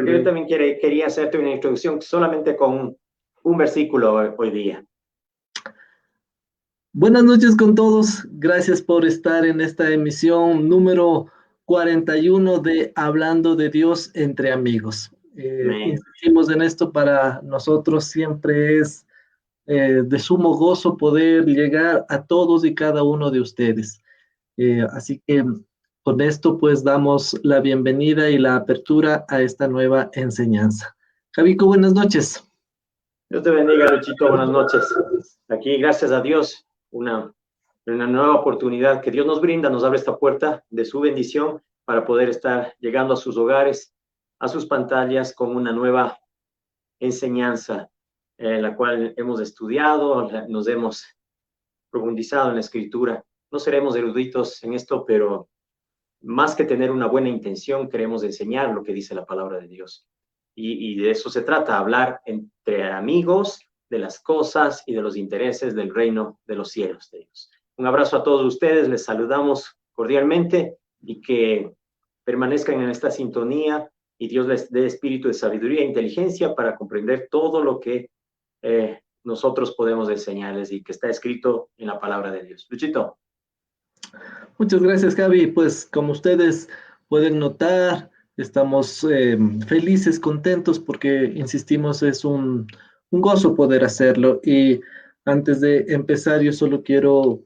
porque yo también quería hacerte una introducción solamente con un versículo hoy día. Buenas noches con todos. Gracias por estar en esta emisión número 41 de Hablando de Dios entre amigos. Insistimos en esto, para nosotros siempre es de sumo gozo poder llegar a todos y cada uno de ustedes. Así que con esto pues damos la bienvenida y la apertura a esta nueva enseñanza. Javico, buenas noches. Dios te bendiga, Luchito. Buenas noches. Aquí, gracias a Dios, una nueva oportunidad que Dios nos brinda, nos abre esta puerta de su bendición para poder estar llegando a sus hogares, a sus pantallas, con una nueva enseñanza, la cual hemos estudiado, nos hemos profundizado en la Escritura. No seremos eruditos en esto, pero más que tener una buena intención, queremos enseñar lo que dice la palabra de Dios. Y de eso se trata, hablar entre amigos de las cosas y de los intereses del reino de los cielos de Dios. Un abrazo a todos ustedes, les saludamos cordialmente y que permanezcan en esta sintonía y Dios les dé espíritu de sabiduría e inteligencia para comprender todo lo que nosotros podemos enseñarles y que está escrito en la palabra de Dios. Luchito. Muchas gracias, Javi. Pues como ustedes pueden notar, estamos felices, contentos, porque, insistimos, es un gozo poder hacerlo. Y antes de empezar, yo solo quiero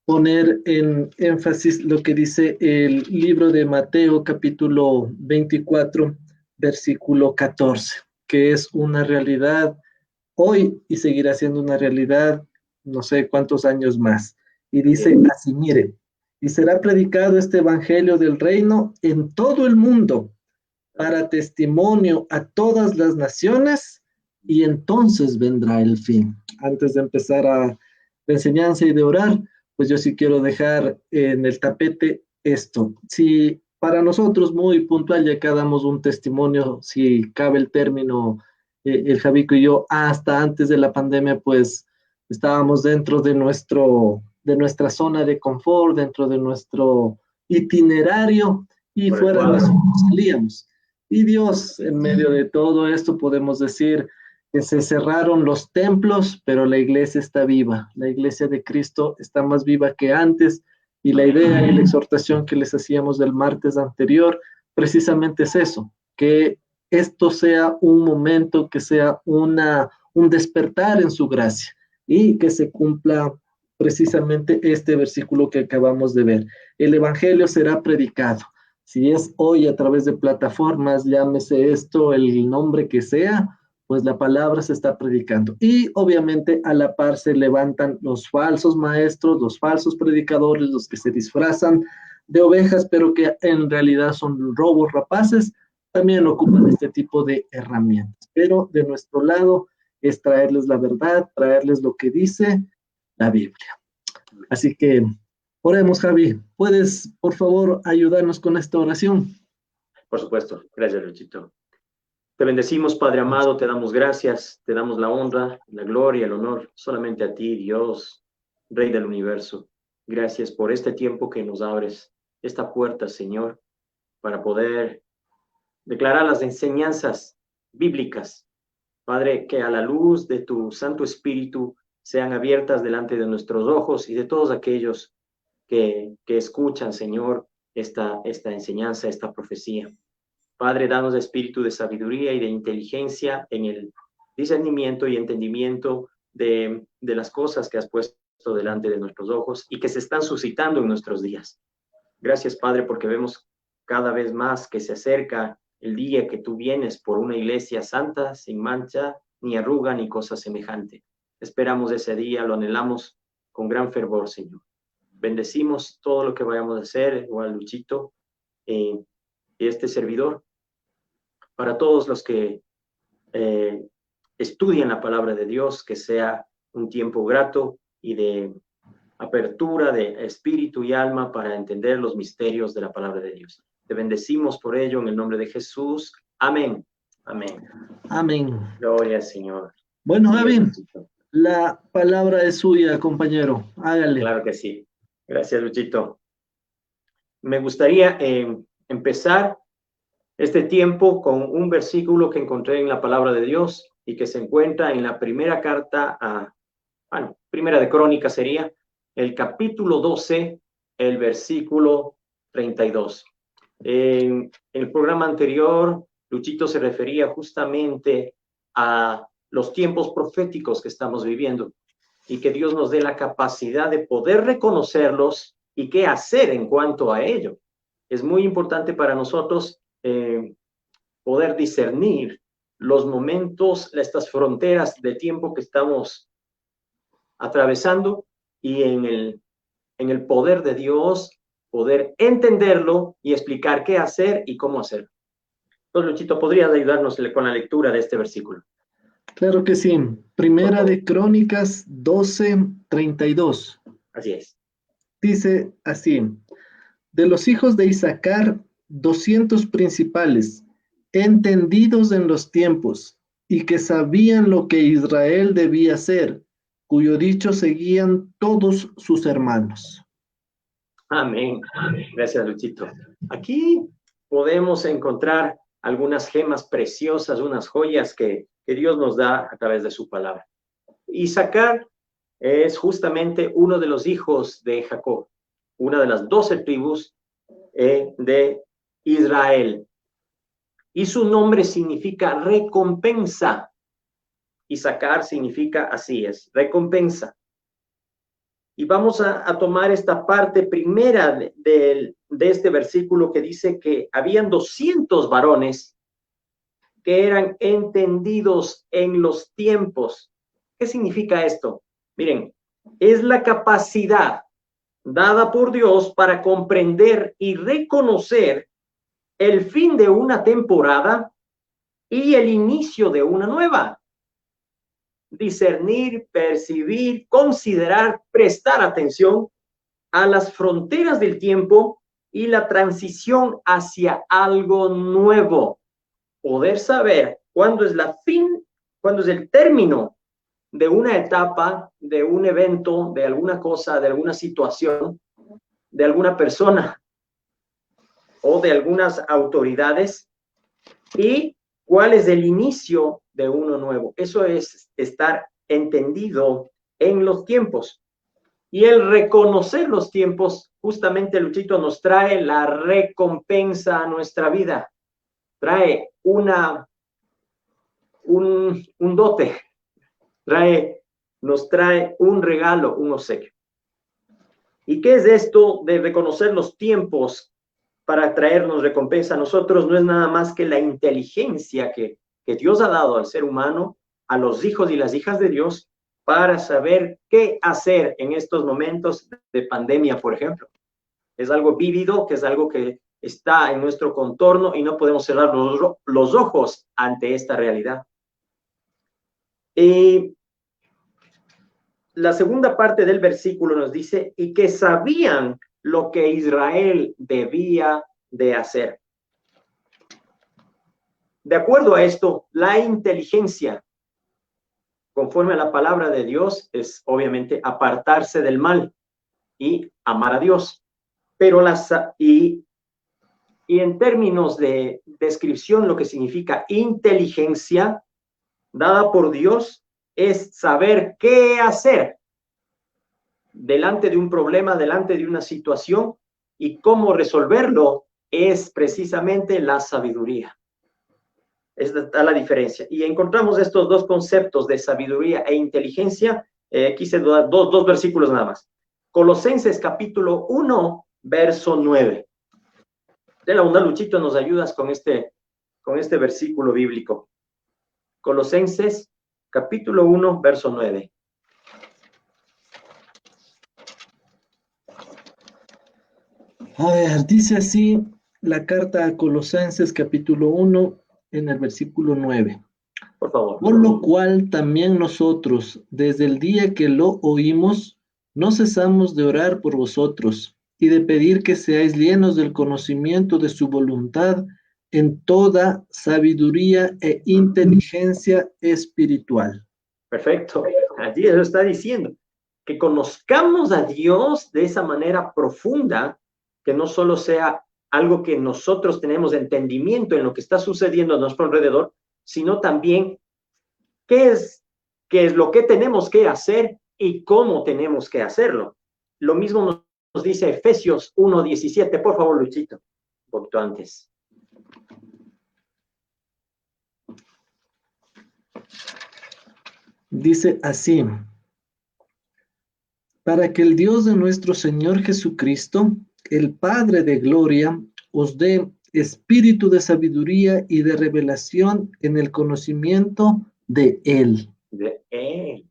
poner en énfasis lo que dice el libro de Mateo, capítulo 24, versículo 14, que es una realidad hoy y seguirá siendo una realidad no sé cuántos años más. Y dice así, mire, y será predicado este evangelio del reino en todo el mundo para testimonio a todas las naciones, y entonces vendrá el fin. Antes de empezar a la enseñanza y de orar, pues yo sí quiero dejar en el tapete esto. Si para nosotros muy puntual, ya que damos un testimonio, si cabe el término, el Javico y yo, hasta antes de la pandemia, pues estábamos dentro de nuestra zona de confort, dentro de nuestro itinerario, y fuera de eso salíamos. Y Dios, en medio de todo esto, podemos decir que se cerraron los templos, pero la iglesia está viva. La iglesia de Cristo está más viva que antes, y la idea y la exhortación que les hacíamos del martes anterior precisamente es eso, que esto sea un momento, que sea un despertar en su gracia, y que se cumpla precisamente este versículo que acabamos de ver. El evangelio será predicado. Si es hoy a través de plataformas, llámese esto el nombre que sea, pues la palabra se está predicando. Y obviamente a la par se levantan los falsos maestros, los falsos predicadores, los que se disfrazan de ovejas, pero que en realidad son robos rapaces, también ocupan este tipo de herramientas. Pero de nuestro lado es traerles la verdad, traerles lo que dice la Biblia. Así que oremos, Javi. ¿Puedes, por favor, ayudarnos con esta oración? Por supuesto. Gracias, Luchito. Te bendecimos, Padre amado, te damos gracias, te damos la honra, la gloria, el honor, solamente a ti, Dios, Rey del universo. Gracias por este tiempo que nos abres, esta puerta, Señor, para poder declarar las enseñanzas bíblicas. Padre, que a la luz de tu Santo Espíritu sean abiertas delante de nuestros ojos y de todos aquellos que escuchan, Señor, esta enseñanza, esta profecía. Padre, danos espíritu de sabiduría y de inteligencia en el discernimiento y entendimiento de las cosas que has puesto delante de nuestros ojos y que se están suscitando en nuestros días. Gracias, Padre, porque vemos cada vez más que se acerca el día que tú vienes por una iglesia santa, sin mancha, ni arruga, ni cosa semejante. Esperamos ese día, lo anhelamos con gran fervor, Señor. Bendecimos todo lo que vayamos a hacer, igual Luchito, y este servidor, para todos los que estudian la palabra de Dios, que sea un tiempo grato y de apertura de espíritu y alma para entender los misterios de la palabra de Dios. Te bendecimos por ello en el nombre de Jesús. Amén. Amén. Amén. Gloria al Señor. Bueno, Javi, la palabra es suya, compañero. Hágale. Claro que sí. Gracias, Luchito. Me gustaría empezar este tiempo con un versículo que encontré en la palabra de Dios y que se encuentra en la primera carta primera de Crónicas sería el capítulo 12, el versículo 32. En el programa anterior, Luchito se refería justamente a los tiempos proféticos que estamos viviendo y que Dios nos dé la capacidad de poder reconocerlos y qué hacer en cuanto a ello. Es muy importante para nosotros poder discernir los momentos, estas fronteras de tiempo que estamos atravesando y en el poder de Dios poder entenderlo y explicar qué hacer y cómo hacerlo. Entonces, Luchito, ¿podrías ayudarnos con la lectura de este versículo? Claro que sí. Primera de Crónicas 12:32. Así es. Dice así: de los hijos de Isaacar, 200 principales, entendidos en los tiempos, y que sabían lo que Israel debía hacer, cuyo dicho seguían todos sus hermanos. Amén. Gracias, Luchito. Aquí podemos encontrar algunas gemas preciosas, unas joyas que Dios nos da a través de su palabra. Isaacar es justamente uno de los hijos de Jacob, una de las 12 tribus de Israel. Y su nombre significa recompensa. Isaacar significa así es, recompensa. Y vamos a tomar esta parte primera de este versículo que dice que habían 200 varones que eran entendidos en los tiempos. ¿Qué significa esto? Miren, es la capacidad dada por Dios para comprender y reconocer el fin de una temporada y el inicio de una nueva. Discernir, percibir, considerar, prestar atención a las fronteras del tiempo y la transición hacia algo nuevo. Poder saber cuándo es cuándo es el término de una etapa, de un evento, de alguna cosa, de alguna situación, de alguna persona o de algunas autoridades y cuál es el inicio de uno nuevo. Eso es estar entendido en los tiempos. Y el reconocer los tiempos, justamente, Luchito, nos trae la recompensa a nuestra vida. Trae un dote, nos trae un regalo, un obsequio. ¿Y qué es esto de reconocer los tiempos para traernos recompensa a nosotros? No es nada más que la inteligencia que Dios ha dado al ser humano, a los hijos y las hijas de Dios, para saber qué hacer en estos momentos de pandemia, por ejemplo. Es algo vívido, que es algo que está en nuestro contorno y no podemos cerrar los ojos ante esta realidad. La segunda parte del versículo nos dice, y que sabían lo que Israel debía de hacer. De acuerdo a esto, la inteligencia, conforme a la palabra de Dios, es obviamente apartarse del mal y amar a Dios. Pero y en términos de descripción, lo que significa inteligencia dada por Dios es saber qué hacer delante de un problema, delante de una situación, y cómo resolverlo es precisamente la sabiduría. Está la diferencia. Y encontramos estos dos conceptos de sabiduría e inteligencia. Quise dar dos versículos nada más. Colosenses capítulo 1, verso 9. De la onda, Luchito, nos ayudas con este versículo bíblico. Colosenses capítulo 1, verso 9. A ver, dice así la carta a Colosenses capítulo 1 en el versículo 9. Por favor. Por lo cual también nosotros, desde el día que lo oímos, no cesamos de orar por vosotros y de pedir que seáis llenos del conocimiento de su voluntad en toda sabiduría e inteligencia espiritual. Perfecto. Allí eso está diciendo. Que conozcamos a Dios de esa manera profunda, que no solo sea algo que nosotros tenemos entendimiento en lo que está sucediendo a nuestro alrededor, sino también qué es lo que tenemos que hacer y cómo tenemos que hacerlo. Lo mismo nos dice Efesios 1:17. Por favor, Luchito, un poquito antes. Dice así: para que el Dios de nuestro Señor Jesucristo, el Padre de gloria, os dé espíritu de sabiduría y de revelación en el conocimiento de Él. De Él.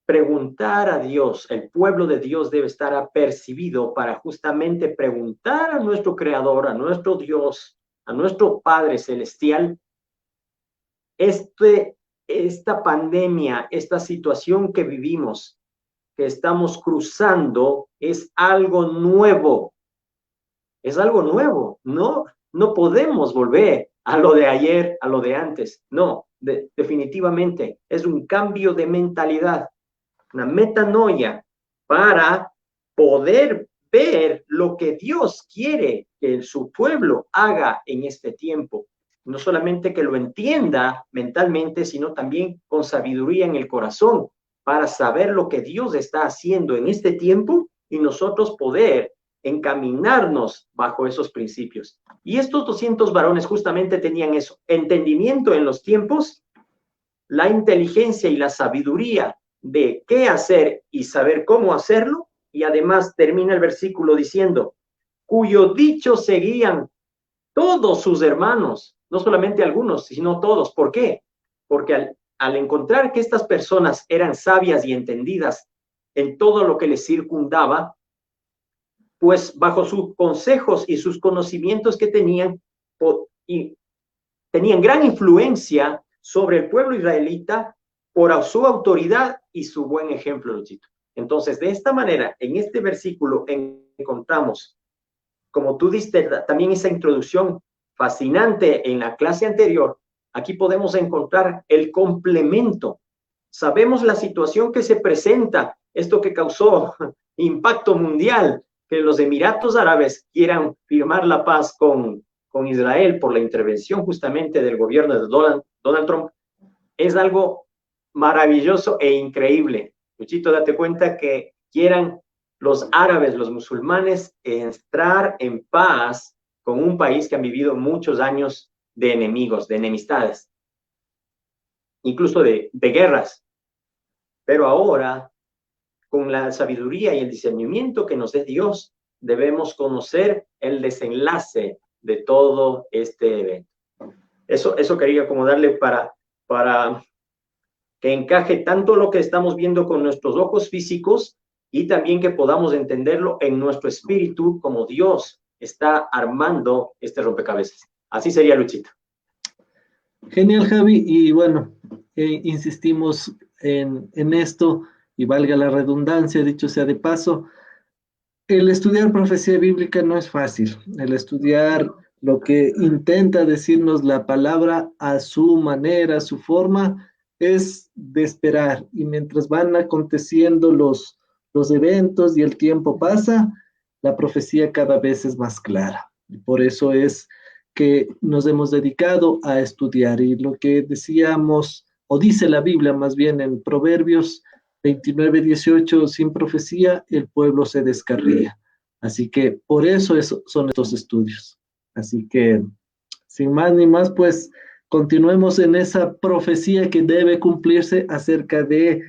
Preguntar a Dios, el pueblo de Dios debe estar apercibido para justamente preguntar a nuestro Creador, a nuestro Dios, a nuestro Padre Celestial, esta pandemia, esta situación que vivimos, que estamos cruzando, es algo nuevo. Es algo nuevo. No podemos volver a lo de ayer, a lo de antes. No, definitivamente es un cambio de mentalidad, una metanoia para poder ver lo que Dios quiere que su pueblo haga en este tiempo. No solamente que lo entienda mentalmente, sino también con sabiduría en el corazón, para saber lo que Dios está haciendo en este tiempo y nosotros poder encaminarnos bajo esos principios. Y estos 200 varones justamente tenían eso, entendimiento en los tiempos, la inteligencia y la sabiduría de qué hacer y saber cómo hacerlo, y además termina el versículo diciendo, cuyo dicho seguían todos sus hermanos, no solamente algunos, sino todos. ¿Por qué? Porque al encontrar que estas personas eran sabias y entendidas en todo lo que les circundaba, pues bajo sus consejos y sus conocimientos que tenían, y tenían gran influencia sobre el pueblo israelita por su autoridad y su buen ejemplo, Luchito. Entonces, de esta manera, en este versículo encontramos, como tú diste también esa introducción fascinante en la clase anterior, aquí podemos encontrar el complemento. Sabemos la situación que se presenta, esto que causó impacto mundial, que los Emiratos Árabes quieran firmar la paz con Israel por la intervención justamente del gobierno de Donald Trump, es algo maravilloso e increíble. Luchito, date cuenta que quieran los árabes, los musulmanes, entrar en paz con un país que han vivido muchos años de enemigos, de enemistades, incluso de guerras. Pero ahora, con la sabiduría y el discernimiento que nos dé Dios, debemos conocer el desenlace de todo este evento. Eso quería acomodarle para que encaje tanto lo que estamos viendo con nuestros ojos físicos y también que podamos entenderlo en nuestro espíritu como Dios está armando este rompecabezas. Así sería, Luchito. Genial, Javi. Y bueno, insistimos en esto, y valga la redundancia, dicho sea de paso, el estudiar profecía bíblica no es fácil. El estudiar lo que intenta decirnos la palabra a su manera, a su forma, es de esperar. Y mientras van aconteciendo los eventos y el tiempo pasa, la profecía cada vez es más clara. Y por eso es que nos hemos dedicado a estudiar. Y lo que decíamos, o dice la Biblia más bien en Proverbios 29:18, sin profecía el pueblo se descarría. Así que por eso son estos estudios. Así que, sin más ni más, pues continuemos en esa profecía que debe cumplirse acerca de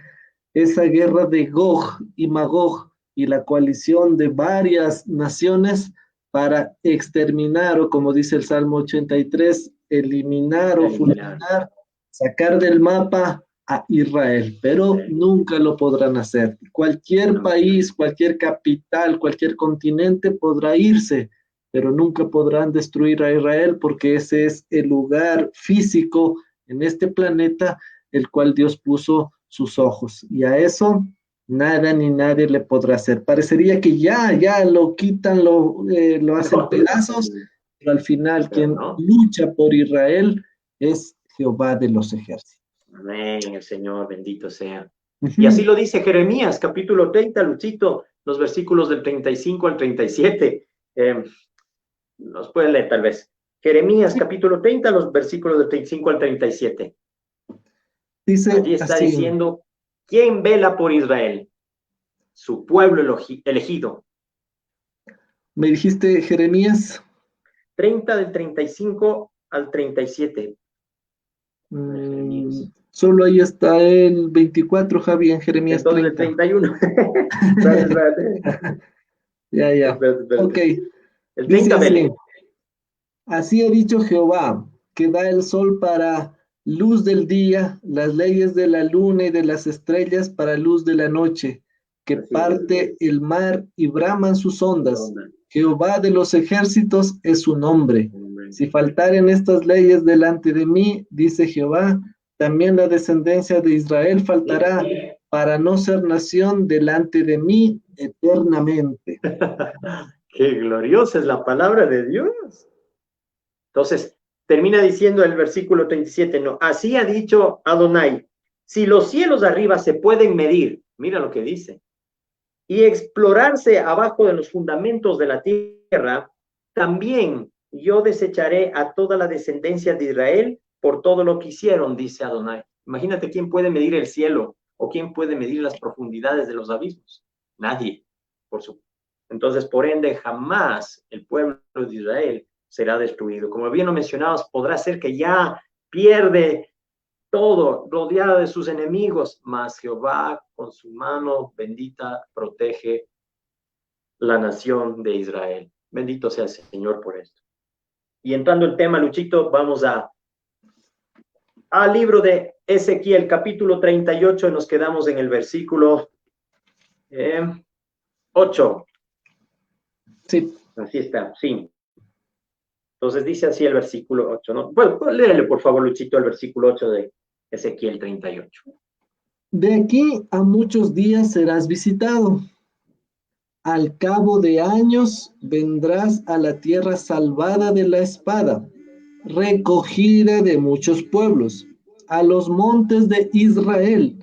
esa guerra de Gog y Magog y la coalición de varias naciones para exterminar, o como dice el Salmo 83, eliminar o fulminar, sacar del mapa a Israel, pero nunca lo podrán hacer. Cualquier país, cualquier capital, cualquier continente podrá irse, pero nunca podrán destruir a Israel porque ese es el lugar físico en este planeta el cual Dios puso sus ojos, y a eso nada ni nadie le podrá hacer. Parecería que ya lo quitan, lo hacen pedazos, pero al final quien lucha por Israel es Jehová de los ejércitos. Amén, el Señor, bendito sea. Y así lo dice Jeremías, capítulo 30, Luchito, los versículos del 35 al 37. Nos pueden leer tal vez. Jeremías capítulo 30, los versículos del 35 al 37. Dice Allí está así, diciendo, ¿quién vela por Israel? Su pueblo elegido. me dijiste Jeremías. 30 del 35 al 37. Solo ahí está el 24, Javi, en Jeremías Entonces el 30. 31. Espérate. Ya, ya. Ok, Espérate. El dice 30, así. vele. Así ha dicho Jehová, que da el sol para luz del día, las leyes de la luna y de las estrellas para luz de la noche, que Así es. parte el mar y braman sus ondas. Jehová de los ejércitos es su nombre. Si faltaren estas leyes delante de mí, dice Jehová, también la descendencia de Israel faltará para no ser nación delante de mí eternamente. Qué gloriosa es la palabra de Dios. Entonces, termina diciendo el versículo 37, no, así ha dicho Adonai, si los cielos de arriba se pueden medir, mira lo que dice, y explorarse abajo de los fundamentos de la tierra, también yo desecharé a toda la descendencia de Israel por todo lo que hicieron, dice Adonai. Imagínate quién puede medir el cielo o quién puede medir las profundidades de los abismos. Nadie, por su. Entonces, por ende, jamás el pueblo de Israel será destruido. Como bien lo mencionabas, podrá ser que ya pierde todo, rodeado de sus enemigos, mas Jehová con su mano bendita protege la nación de Israel. Bendito sea el Señor por esto. Y entrando el tema, Luchito, vamos al libro de Ezequiel, capítulo 38, y nos quedamos en el versículo 8. Sí. Así está, sí. Entonces dice así el versículo 8, ¿no? Bueno, léele por favor, Luchito, el versículo 8 de Ezequiel 38. De aquí a muchos días serás visitado. Al cabo de años vendrás a la tierra salvada de la espada, recogida de muchos pueblos, a los montes de Israel,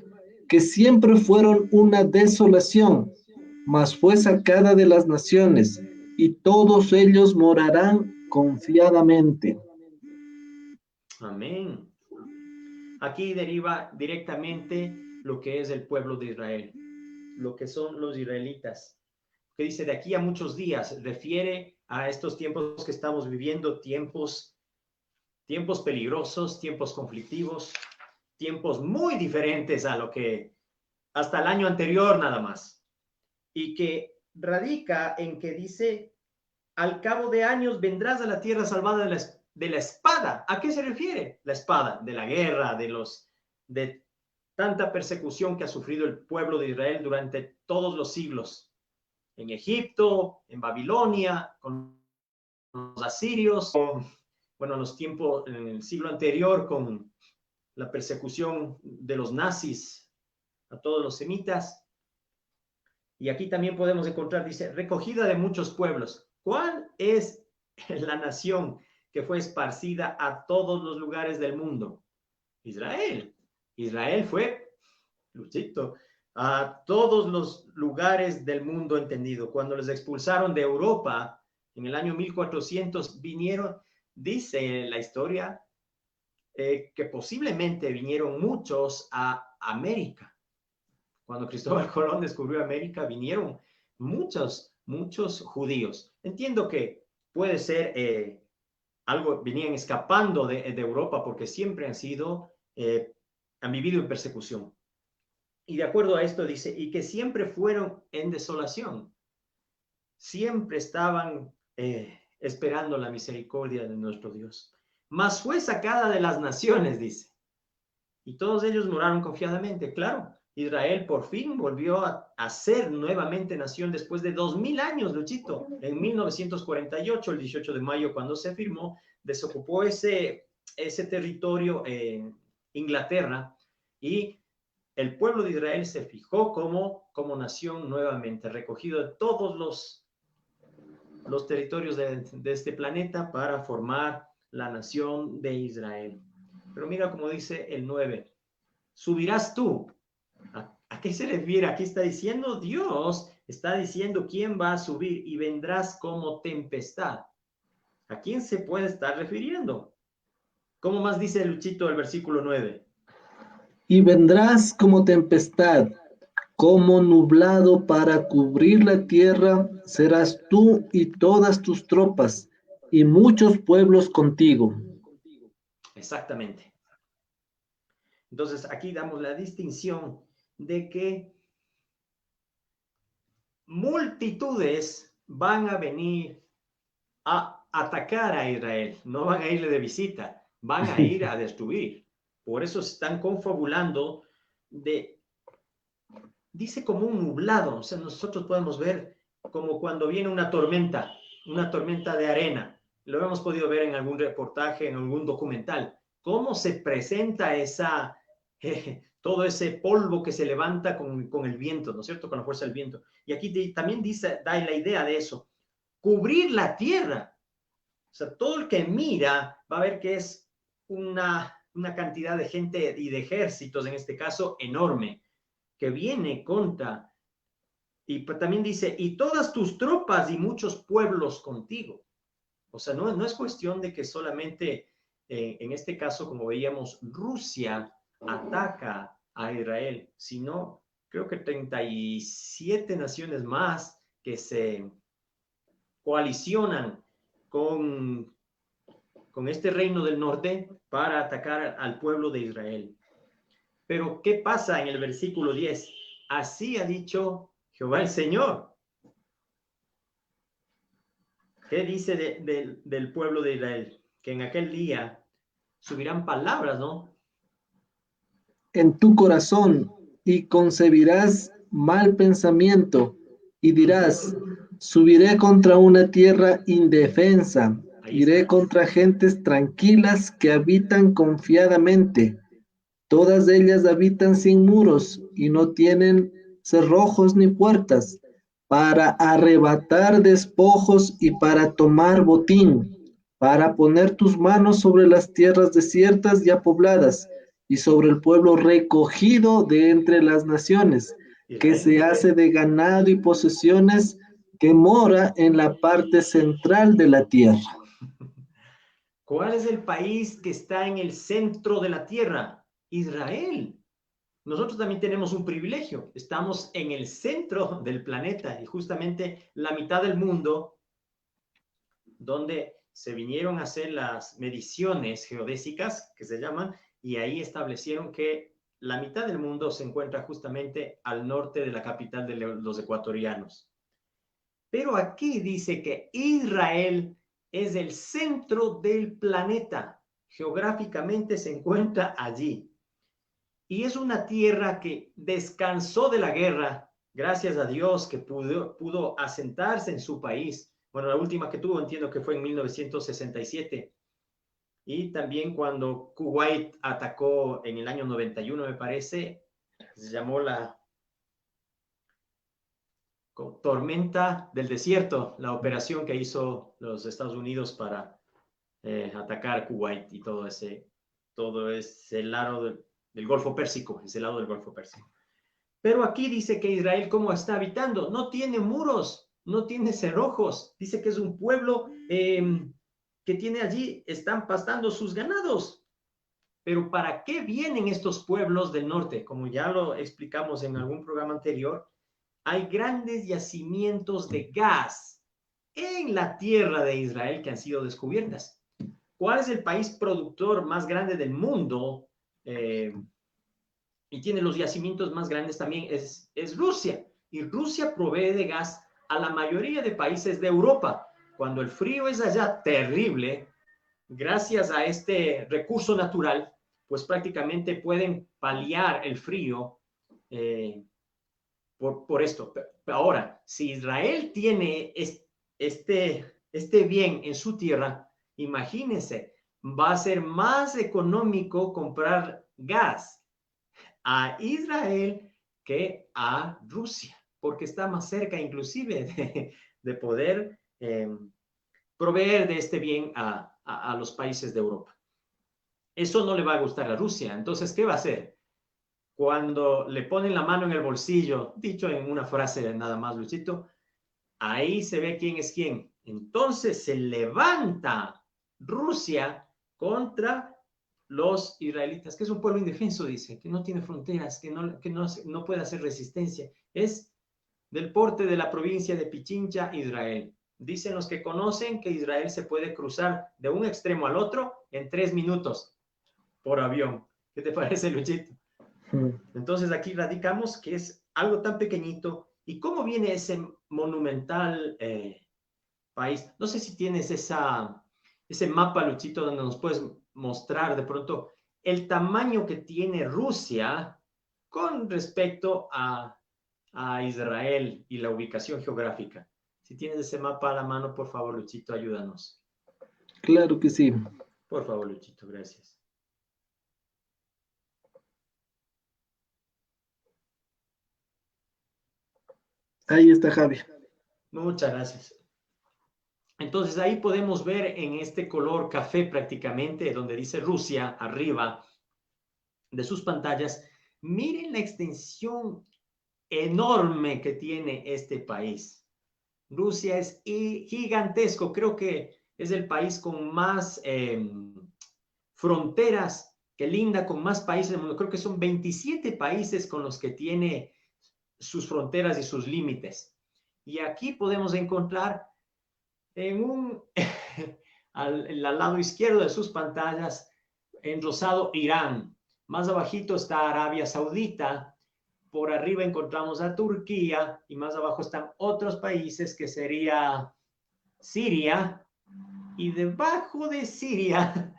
que siempre fueron una desolación, mas fue sacada de las naciones, y todos ellos morarán confiadamente. Amén. Aquí deriva directamente lo que es el pueblo de Israel, lo que son los israelitas. Que dice de aquí a muchos días, refiere a estos tiempos que estamos viviendo, tiempos peligrosos, tiempos conflictivos, tiempos muy diferentes a lo que hasta el año anterior nada más. Y que radica en que dice, al cabo de años vendrás a la tierra salvada de la espada. ¿A qué se refiere? La espada, de la guerra, de tanta persecución que ha sufrido el pueblo de Israel durante todos los siglos. En Egipto, en Babilonia, con los asirios, bueno, los tiempos, en el siglo anterior, con la persecución de los nazis a todos los semitas. Y aquí también podemos encontrar, dice, recogida de muchos pueblos. ¿Cuál es la nación que fue esparcida a todos los lugares del mundo? Israel. Israel fue, Luchito, a todos los lugares del mundo entendido. Cuando les expulsaron de Europa en el año 1400, vinieron, dice la historia, que posiblemente vinieron muchos a América. Cuando Cristóbal Colón descubrió América, vinieron muchos judíos. Entiendo que puede ser algo, venían escapando de Europa porque siempre han vivido en persecución. Y de acuerdo a esto dice, y que siempre fueron en desolación. Siempre estaban esperando la misericordia de nuestro Dios. Mas fue sacada de las naciones, dice. Y todos ellos moraron confiadamente. Claro, Israel por fin volvió a ser nuevamente nación después de 2000 años, Luchito. En 1948, el 18 de mayo, cuando se firmó, desocupó ese territorio en Inglaterra y el pueblo de Israel se fijó como nación nuevamente, recogido de todos los territorios de este planeta para formar la nación de Israel. Pero mira cómo dice el 9, subirás tú. ¿A qué se refiere? Aquí está diciendo Dios, está diciendo quién va a subir y vendrás como tempestad. ¿A quién se puede estar refiriendo? ¿Cómo más dice Luchito el versículo 9? Y vendrás como tempestad, como nublado para cubrir la tierra, serás tú y todas tus tropas, y muchos pueblos contigo. Exactamente. Entonces, aquí damos la distinción de que multitudes van a venir a atacar a Israel, no van a irle de visita, van a ir a destruir. Por eso están confabulando de, dice como un nublado, o sea, nosotros podemos ver como cuando viene una tormenta de arena. Lo hemos podido ver en algún reportaje, en algún documental, cómo se presenta todo ese polvo que se levanta con el viento, ¿no es cierto? Con la fuerza del viento. Y aquí también dice, da la idea de eso, cubrir la tierra. O sea, todo el que mira va a ver que es una cantidad de gente y de ejércitos, en este caso, enorme, que viene contra, y también dice, y todas tus tropas y muchos pueblos contigo. O sea, no es cuestión de que solamente, en este caso, como veíamos, Rusia ataca a Israel, sino creo que 37 naciones más que se coalicionan con, con este reino del norte para atacar al pueblo de Israel. Pero, ¿qué pasa en el versículo 10? Así ha dicho Jehová el Señor. ¿Qué dice del pueblo de Israel? Que en aquel día subirán palabras, ¿no? En tu corazón y concebirás mal pensamiento y dirás, subiré contra una tierra indefensa, Ahí iré está. contra gentes tranquilas que habitan confiadamente. Todas ellas habitan sin muros y no tienen cerrojos ni puertas, para arrebatar despojos y para tomar botín, para poner tus manos sobre las tierras desiertas ya pobladas y sobre el pueblo recogido de entre las naciones, que Israel. se hace de ganado y posesiones, que mora en la parte central de la tierra. ¿Cuál es el país que está en el centro de la tierra? Israel. Nosotros también tenemos un privilegio. Estamos en el centro del planeta y justamente la mitad del mundo donde se vinieron a hacer las mediciones geodésicas, que se llaman, y ahí establecieron que la mitad del mundo se encuentra justamente al norte de la capital de los ecuatorianos. Pero aquí dice que Israel es el centro del planeta. Geográficamente se encuentra allí. Y es una tierra que descansó de la guerra, gracias a Dios que pudo asentarse en su país. Bueno, la última que tuvo entiendo que fue en 1967. Y también cuando Kuwait atacó en el año 91, me parece, se llamó la tormenta del desierto, la operación que hizo los Estados Unidos para atacar Kuwait y todo ese lado del Golfo Pérsico, ese lado del Golfo Pérsico. Pero aquí dice que Israel, ¿cómo está habitando? No tiene muros, no tiene cerrojos. Dice que es un pueblo que tiene allí, están pastando sus ganados. Pero ¿para qué vienen estos pueblos del norte? Como ya lo explicamos en algún programa anterior, hay grandes yacimientos de gas en la tierra de Israel que han sido descubiertas. ¿Cuál es el país productor más grande del mundo? Y tiene los yacimientos más grandes también, es Rusia. Y Rusia provee de gas a la mayoría de países de Europa. Cuando el frío es allá terrible, gracias a este recurso natural, pues prácticamente pueden paliar el frío por esto. Ahora, si Israel tiene este bien en su tierra, imagínense, va a ser más económico comprar gas a Israel que a Rusia, porque está más cerca inclusive de poder proveer de este bien a los países de Europa. Eso no le va a gustar a Rusia. Entonces, ¿qué va a hacer? Cuando le ponen la mano en el bolsillo, dicho en una frase nada más, Luchito, ahí se ve quién es quién. Entonces se levanta Rusia contra los israelitas, que es un pueblo indefenso, dice, que no tiene fronteras, no puede hacer resistencia. Es del porte de la provincia de Pichincha, Israel. Dicen los que conocen que Israel se puede cruzar de un extremo al otro en 3 minutos por avión. ¿Qué te parece, Luchito? Entonces aquí radicamos que es algo tan pequeñito. ¿Y cómo viene ese monumental país? No sé si tienes ese mapa, Luchito, donde nos puedes mostrar de pronto el tamaño que tiene Rusia con respecto a Israel y la ubicación geográfica. Si tienes ese mapa a la mano, por favor, Luchito, ayúdanos. Claro que sí. Por favor, Luchito, gracias. Ahí está, Javi. Muchas gracias. Entonces ahí podemos ver en este color café prácticamente, donde dice Rusia arriba de sus pantallas, miren la extensión enorme que tiene este país. Rusia es gigantesco, creo que es el país con más fronteras, que linda con más países del mundo. Creo que son 27 países con los que tiene sus fronteras y sus límites. Y aquí podemos encontrar al lado izquierdo de sus pantallas, en rosado, Irán. Más abajito está Arabia Saudita. Por arriba encontramos a Turquía y más abajo están otros países que sería Siria. Y debajo de Siria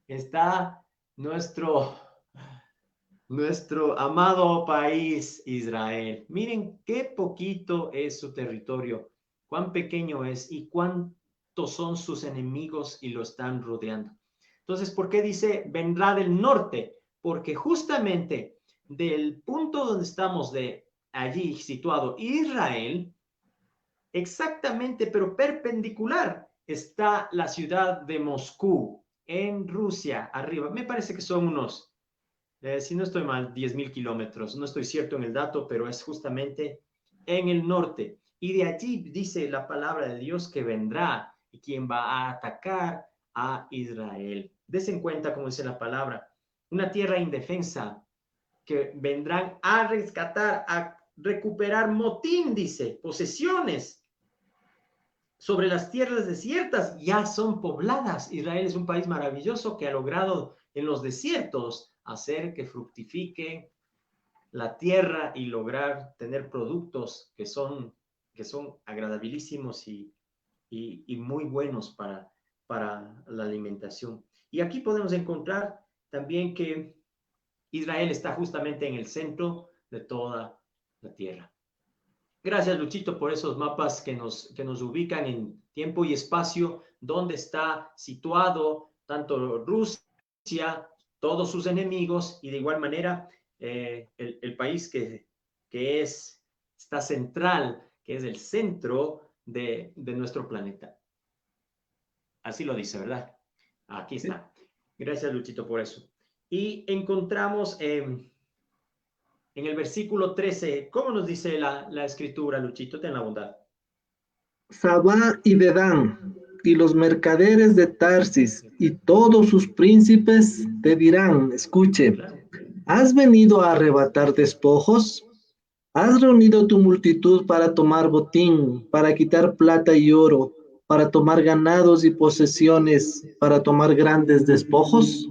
está nuestro amado país Israel. Miren qué poquito es su territorio, cuán pequeño es y cuántos son sus enemigos y lo están rodeando. Entonces, ¿por qué dice vendrá del norte? Porque justamente del punto donde estamos de allí situado Israel, exactamente, pero perpendicular, está la ciudad de Moscú, en Rusia, arriba. Me parece que son unos si no estoy mal, 10.000 kilómetros. No estoy cierto en el dato, pero es justamente en el norte. Y de allí dice la palabra de Dios que vendrá y quien va a atacar a Israel. Desen cuenta, como dice la palabra, una tierra indefensa que vendrán a rescatar, a recuperar motín, dice, posesiones sobre las tierras desiertas, ya son pobladas. Israel es un país maravilloso que ha logrado en los desiertos hacer que fructifique la tierra y lograr tener productos que son agradabilísimos y muy buenos para la alimentación. Y aquí podemos encontrar también que Israel está justamente en el centro de toda la tierra. Gracias, Luchito, por esos mapas que nos ubican en tiempo y espacio, donde está situado tanto Rusia, todos sus enemigos, y de igual manera el país que está central, que es el centro de nuestro planeta. Así lo dice, ¿verdad? Aquí está. Gracias, Luchito, por eso. Y encontramos en el versículo 13, ¿cómo nos dice la escritura, Luchito? Ten la bondad. Sabá y Dedán, y los mercaderes de Tarsis, y todos sus príncipes te dirán, escuche, Claro. ¿has venido a arrebatar despojos? ¿Has reunido tu multitud para tomar botín, para quitar plata y oro, para tomar ganados y posesiones, para tomar grandes despojos?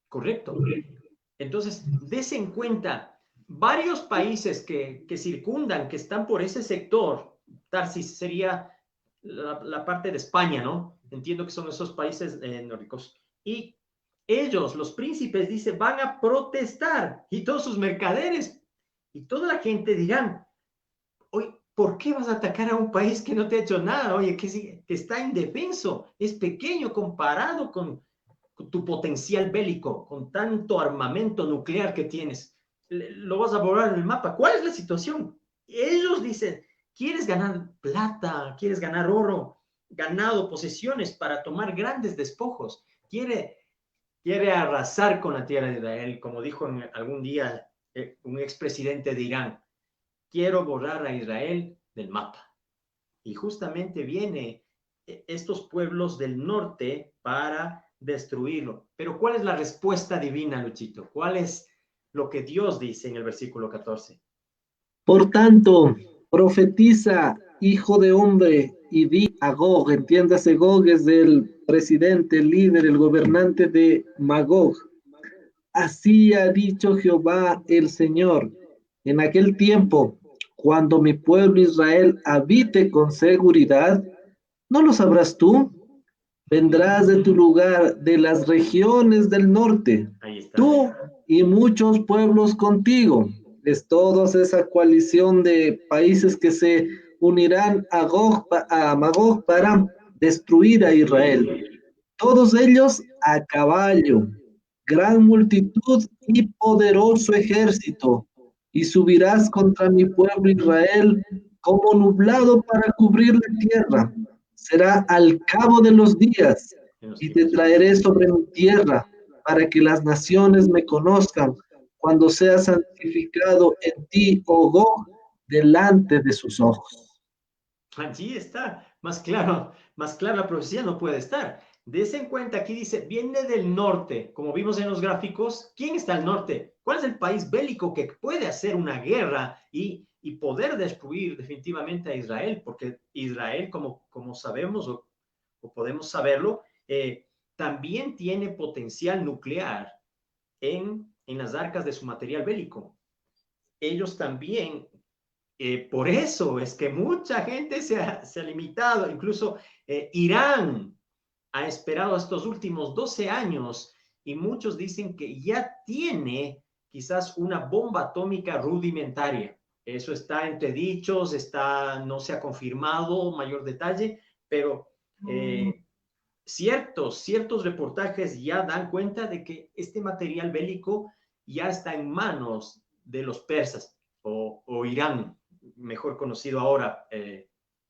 Correcto. Entonces, dese en cuenta, varios países que circundan, que están por ese sector, Tarsis sería la parte de España, ¿no? Entiendo que son esos países nórdicos. Y ellos, los príncipes, dice, van a protestar y todos sus mercaderes y toda la gente dirán, oye, ¿por qué vas a atacar a un país que no te ha hecho nada? Oye, que está indefenso, es pequeño comparado con tu potencial bélico, con tanto armamento nuclear que tienes. Lo vas a borrar en el mapa. ¿Cuál es la situación? Ellos dicen, ¿quieres ganar plata? ¿Quieres ganar oro? Ganado, posesiones para tomar grandes despojos. Quiere arrasar con la tierra de Israel, como dijo algún día un expresidente de Irán. Quiero borrar a Israel del mapa. y justamente viene estos pueblos del norte para destruirlo. Pero ¿cuál es la respuesta divina, Luchito? ¿Cuál es lo que Dios dice en el versículo 14? Por tanto, profetiza, hijo de hombre, y di a Gog, entiéndase, Gog es el presidente, el líder, el gobernante de Magog. Así ha dicho Jehová el Señor, en aquel tiempo, cuando mi pueblo Israel habite con seguridad, ¿no lo sabrás tú? Vendrás de tu lugar, de las regiones del norte, Ahí está. tú y muchos pueblos contigo. Es toda esa coalición de países que se unirán a Magog para destruir a Israel. Todos ellos a caballo, gran multitud y poderoso ejército. Y subirás contra mi pueblo Israel como nublado para cubrir la tierra. Será al cabo de los días, En los y te tiempos. traeré sobre mi tierra para que las naciones me conozcan cuando sea santificado en ti, oh Gog, delante de sus ojos. Allí está, más claro la profecía no puede estar. Dese en cuenta, aquí dice, viene del norte, como vimos en los gráficos. ¿Quién está al norte? ¿Cuál es el país bélico que puede hacer una guerra y poder destruir definitivamente a Israel? Porque Israel, como sabemos o podemos saberlo, también tiene potencial nuclear en las arcas de su material bélico. Ellos también por eso es que mucha gente se ha limitado, incluso Irán ha esperado estos últimos 12 años y muchos dicen que ya tiene quizás una bomba atómica rudimentaria. Eso está entre dichos, no se ha confirmado mayor detalle, pero ciertos reportajes ya dan cuenta de que este material bélico ya está en manos de los persas o Irán, mejor conocido ahora,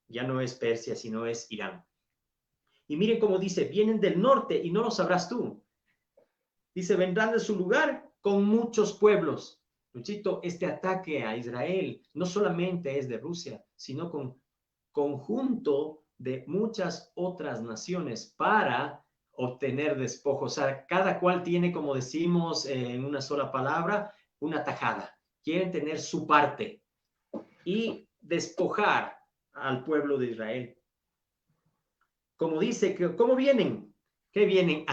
ya no es Persia, sino es Irán. Y miren cómo dice, vienen del norte y no lo sabrás tú. Dice, vendrán de su lugar con muchos pueblos. Luchito, este ataque a Israel no solamente es de Rusia, sino con conjunto de muchas otras naciones para obtener despojos. O sea, cada cual tiene, como decimos en una sola palabra, una tajada. Quieren tener su parte y despojar al pueblo de Israel. Como dice, ¿cómo vienen? ¿Qué vienen?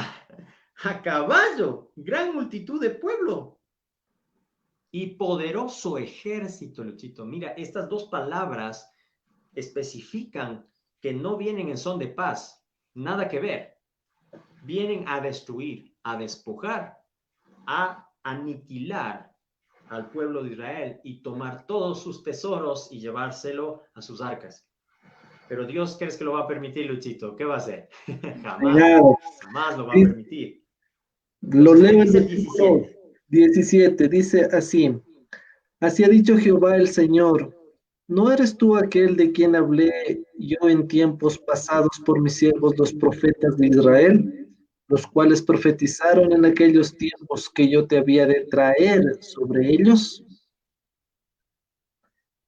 A caballo, gran multitud de pueblo y poderoso ejército, Luchito. Mira, estas dos palabras especifican que no vienen en son de paz, nada que ver. Vienen a destruir, a despojar, a aniquilar al pueblo de Israel y tomar todos sus tesoros y llevárselo a sus arcas. Pero Dios, ¿crees que lo va a permitir, Luchito? ¿Qué va a hacer? Jamás, Claro, jamás lo va a permitir. lo Entonces, ¿qué leo en dice el el versículo 17? 17, dice así, así ha dicho Jehová el Señor, ¿no eres tú aquel de quien hablé yo en tiempos pasados por mis siervos los profetas de Israel, los cuales profetizaron en aquellos tiempos que yo te había de traer sobre ellos?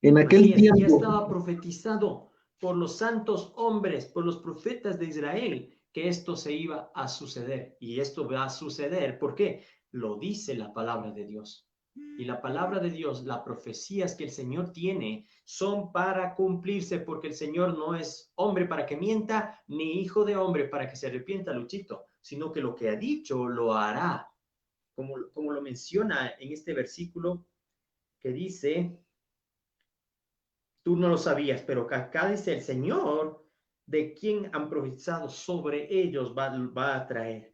En Así aquel es, ya tiempo, estaba profetizado por los santos hombres, por los profetas de Israel, que esto se iba a suceder. Y esto va a suceder, ¿por qué? Lo dice la palabra de Dios. Y la palabra de Dios, las profecías que el Señor tiene, son para cumplirse, porque el Señor no es hombre para que mienta, ni hijo de hombre para que se arrepienta, Luchito, sino que lo que ha dicho lo hará, como lo menciona en este versículo que dice, tú no lo sabías, pero acá dice el Señor, de quien han profetizado sobre ellos va a traer.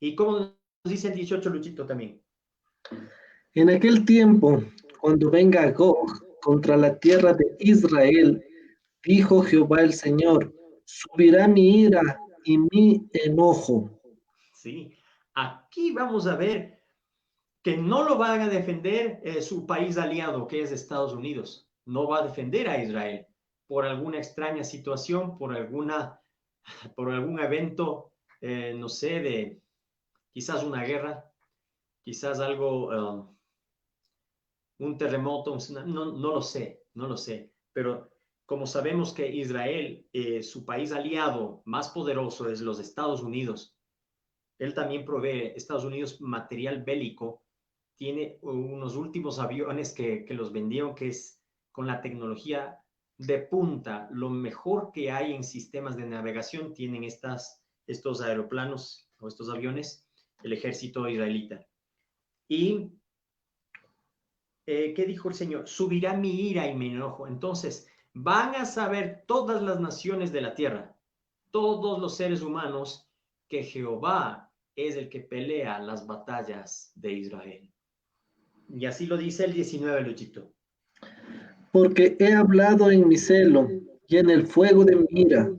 Y como nos dice el 18, Luchito, también. en aquel tiempo, cuando venga Gog contra la tierra de Israel, dijo Jehová el Señor, subirá mi ira y mi enojo. Sí, aquí vamos a ver que no lo van a defender su país aliado, que es Estados Unidos. No va a defender a Israel por alguna extraña situación, por algún evento, no sé, de quizás una guerra, quizás algo, un terremoto, no lo sé, pero como sabemos que Israel, su país aliado más poderoso es los Estados Unidos, él también provee, Estados Unidos, material bélico, tiene unos últimos aviones que los vendieron, que es con la tecnología de punta, lo mejor que hay en sistemas de navegación tienen estos aeroplanos o estos aviones, el ejército israelita. Y, ¿qué dijo el Señor? Subirá mi ira y mi enojo. Entonces, van a saber todas las naciones de la tierra, todos los seres humanos, que Jehová es el que pelea las batallas de Israel. Y así lo dice el 19, Luchito. Porque he hablado en mi celo y en el fuego de mi ira,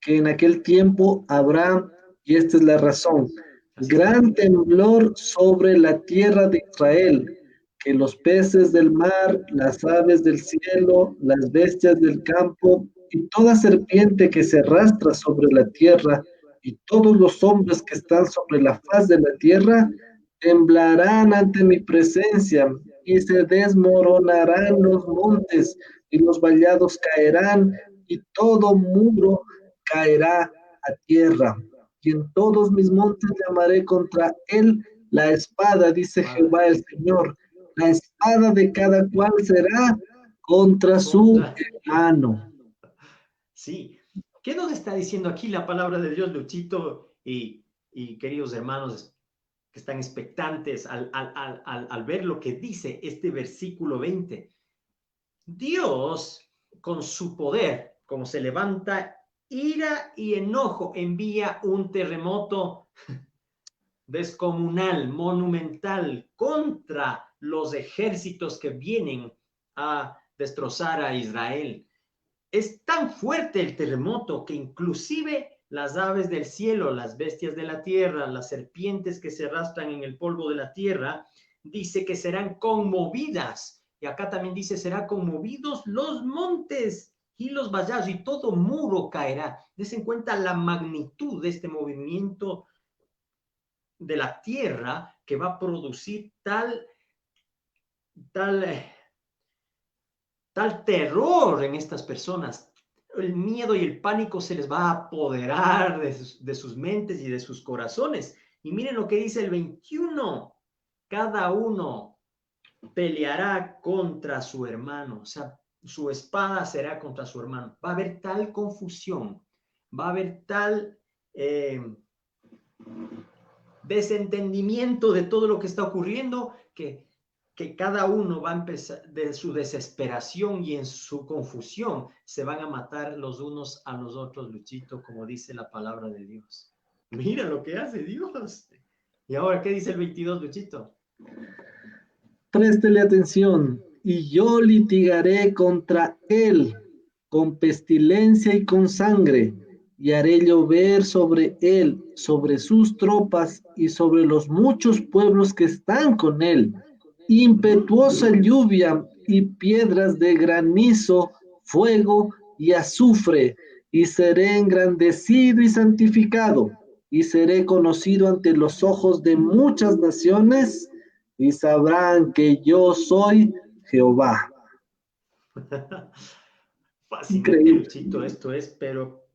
que en aquel tiempo habrá, y esta es la razón, Así es. gran temblor sobre la tierra de Israel, que los peces del mar, las aves del cielo, las bestias del campo y toda serpiente que se arrastra sobre la tierra y todos los hombres que están sobre la faz de la tierra temblarán ante mi presencia y se desmoronarán los montes y los vallados caerán y todo muro caerá a tierra. Y en todos mis montes llamaré contra él la espada, dice Jehová el Señor. La espada de cada cual será contra su Contra. hermano. Sí. ¿Qué nos está diciendo aquí la palabra de Dios, Luchito y queridos hermanos que están expectantes al ver lo que dice este versículo 20? Dios, con su poder, como se levanta ira y enojo, envía un terremoto descomunal, monumental, contra los ejércitos que vienen a destrozar a Israel. Es tan fuerte el terremoto que inclusive las aves del cielo, las bestias de la tierra, las serpientes que se arrastran en el polvo de la tierra, dice que serán conmovidas. Y acá también dice, serán conmovidos los montes y los vallados y todo muro caerá. Des en cuenta la magnitud de este movimiento de la tierra que va a producir tal, tal terror en estas personas. El miedo y el pánico se les va a apoderar de sus mentes y de sus corazones. Y miren lo que dice el 21. Cada uno peleará contra su hermano. O sea, su espada será contra su hermano. Va a haber tal confusión. Va a haber tal desentendimiento de todo lo que está ocurriendo que cada uno va a empezar de su desesperación y en su confusión se van a matar los unos a los otros, Luchito, como dice la palabra de Dios. Mira lo que hace Dios. Y ahora, ¿qué dice el 22, Luchito? Préstele atención, y yo litigaré contra él con pestilencia y con sangre, y haré llover sobre él, sobre sus tropas y sobre los muchos pueblos que están con él, impetuosa lluvia y piedras de granizo, fuego y azufre, y seré engrandecido y santificado, y seré conocido ante los ojos de muchas naciones y sabrán que yo soy Jehová. Fascinante, Increíble. Luchito, esto es, pero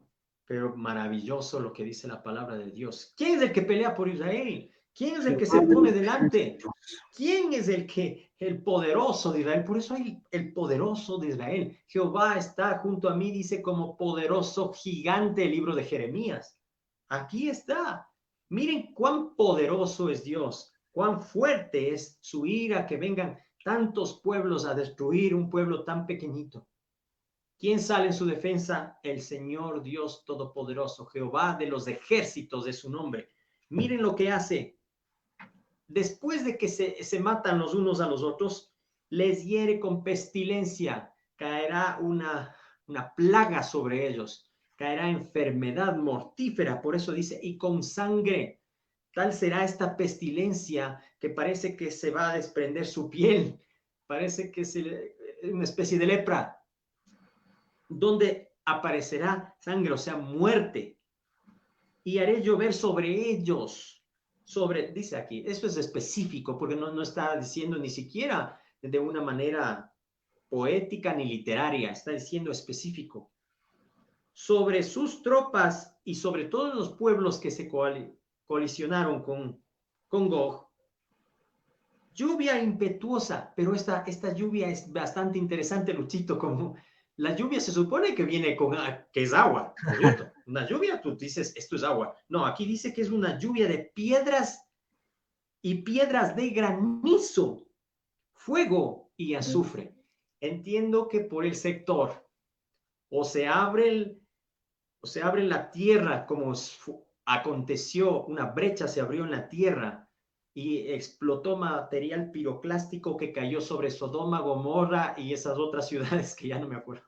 maravilloso lo que dice la palabra de Dios. ¿Quién es el que pelea por Israel? ¿Quién es el que Jehová se de pone los delante? ejércitos. ¿Quién es el poderoso de Israel? Por eso hay el poderoso de Israel. Jehová está junto a mí, dice como poderoso gigante el libro de Jeremías. Aquí está. Miren cuán poderoso es Dios, cuán fuerte es su ira que vengan tantos pueblos a destruir un pueblo tan pequeñito. ¿Quién sale en su defensa? El Señor Dios Todopoderoso, Jehová de los ejércitos de su nombre. Miren lo que hace. Después de que se matan los unos a los otros, les hiere con pestilencia. Caerá una plaga sobre ellos. Caerá enfermedad mortífera. Por eso dice, y con sangre. Tal será esta pestilencia que parece que se va a desprender su piel. Parece que es una especie de lepra donde aparecerá sangre, o sea, muerte, y haré llover sobre ellos, dice aquí, eso es específico, porque no está diciendo ni siquiera de una manera poética ni literaria, está diciendo específico, sobre sus tropas y sobre todos los pueblos que se colisionaron con Gog. Lluvia impetuosa, pero esta lluvia es bastante interesante, Luchito, como la lluvia se supone que viene que es agua, ¿no es cierto? Una lluvia, tú dices, esto es agua. No, aquí dice que es una lluvia de piedras y piedras de granizo, fuego y azufre. Entiendo que por el sector o se abre la tierra como aconteció, una brecha se abrió en la tierra y explotó material piroclástico que cayó sobre Sodoma, Gomorra y esas otras ciudades que ya no me acuerdo,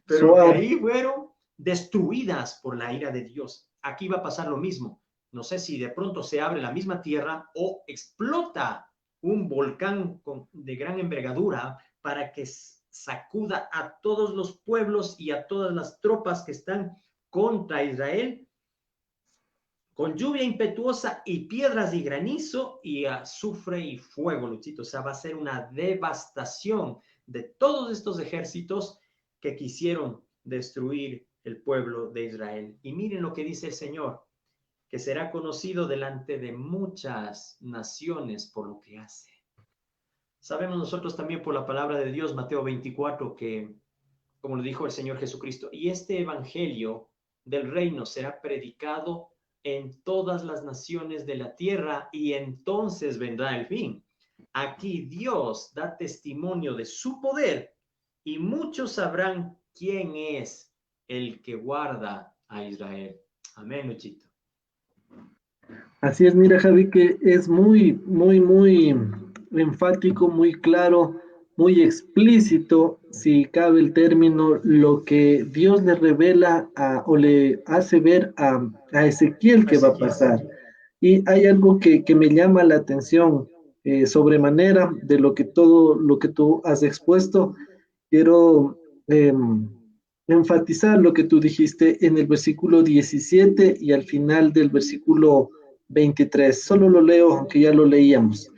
pero que ahí fueron destruidas por la ira de Dios. Aquí va a pasar lo mismo. No sé si de pronto se abre la misma tierra o explota un volcán de gran envergadura para que sacuda a todos los pueblos y a todas las tropas que están contra Israel, con lluvia impetuosa y piedras y granizo y azufre y fuego, Luchito. O sea, va a ser una devastación de todos estos ejércitos que quisieron destruir el pueblo de Israel. Y miren lo que dice el Señor, que será conocido delante de muchas naciones por lo que hace. Sabemos nosotros también por la palabra de Dios, Mateo 24, que, como lo dijo el Señor Jesucristo, y este evangelio del reino será predicado en todas las naciones de la tierra y entonces vendrá el fin. Aquí Dios da testimonio de su poder y muchos sabrán quién es el que guarda a Israel. Amén, Luchito. Así es, mira, Javi, que es muy, muy, muy enfático, muy claro, muy explícito, si cabe el término, lo que Dios le revela o le hace ver a Ezequiel que va a pasar. Y hay algo que me llama la atención sobremanera de todo lo que tú has expuesto. Quiero enfatizar lo que tú dijiste en el versículo 17 y al final del versículo 23. Solo lo leo, aunque ya lo leíamos.